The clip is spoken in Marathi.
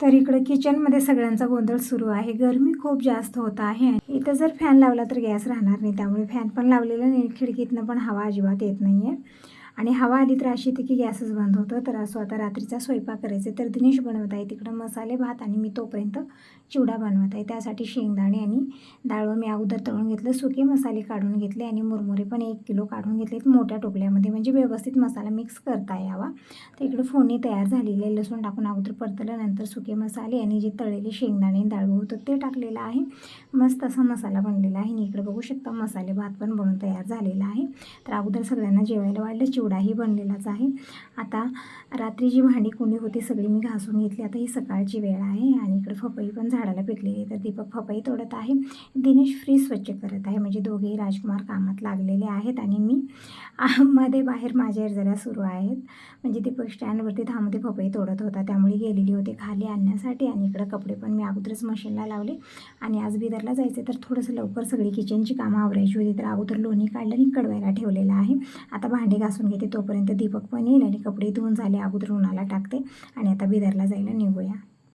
तर इकडं किचनमध्ये सगळ्यांचा गोंधळ सुरू आहे. गरमी खूप जास्त होत आहे. इथं जर फॅन लावला तर गॅस राहणार नाही, त्यामुळे फॅन पण लावलेला नाही. खिडकीतनं पण हवा अजिबात येत नाही आहे आणि हवा आली तर अशी येते की गॅसच बंद होतं. तर असं आता रात्रीचा स्वयंपाक करायचा तर दिनेश बनवत आहे तिकडं मसाले भात आणि मी तोपर्यंत चिवडा बनवत आहे. त्यासाठी शेंगदाणे आणि डाळ मी अगोदर तळून घेतलं, सुके मसाले काढून घेतले आणि मुरमुरे पण 1 किलो काढून घेतलेत मोठ्या टोपल्यामध्ये, म्हणजे व्यवस्थित मसाला मिक्स करता यावा. तर इकडे फोडणी तयार झालेली आहे. लसूण टाकून अगोदर परतलं, नंतर सुके मसाले आणि जे तळलेले शेंगदाणे डाळ होतं ते टाकलेलं आहे. मस्त असा मसाला बनलेला आहे आणि इकडे बघू शकता मसाले भात पण बनवून तयार झालेला आहे. तर अगोदर सगळ्यांना जेवायला वाढलं, चिवडाही बनलेलाच आहे. आता रात्री जी भांडी कुंडी होती सगळी मी घासून घेतली. आता ही सकाळची वेळ आहे आणि इकडे पपई पण झाडाला पिकलेली आहे. तर दीपक पपई तोडत आहे, दिनेश फ्रीज स्वच्छ करत आहे. म्हणजे दोघेही राजकुमार कामात लागलेले आहेत आणि मी मध्ये बाहेर माझ्या जरा सुरू आहेत. म्हणजे दीपक स्टँडवरती थांबते पपई तोडत होता, त्यामुळे गेलेली होते खाली आणण्यासाठी. आणि इकडं कपडे पण मी अगोदरच मशीनला लावले आणि आज बिदरला जायचं तर थोडंसं लवकर सगळी किचनची कामं आवरायची होती. तर अगोदर लोणी काढलं आणि कडवायला ठेवलेलं आहे. आता भांडे घासून घेते, तोपर्यंत दीपक पण येईल आणि कपडे धुवून झाले अगोदर उन्हाला टाकते आणि आता बिदरला जायला निघूया.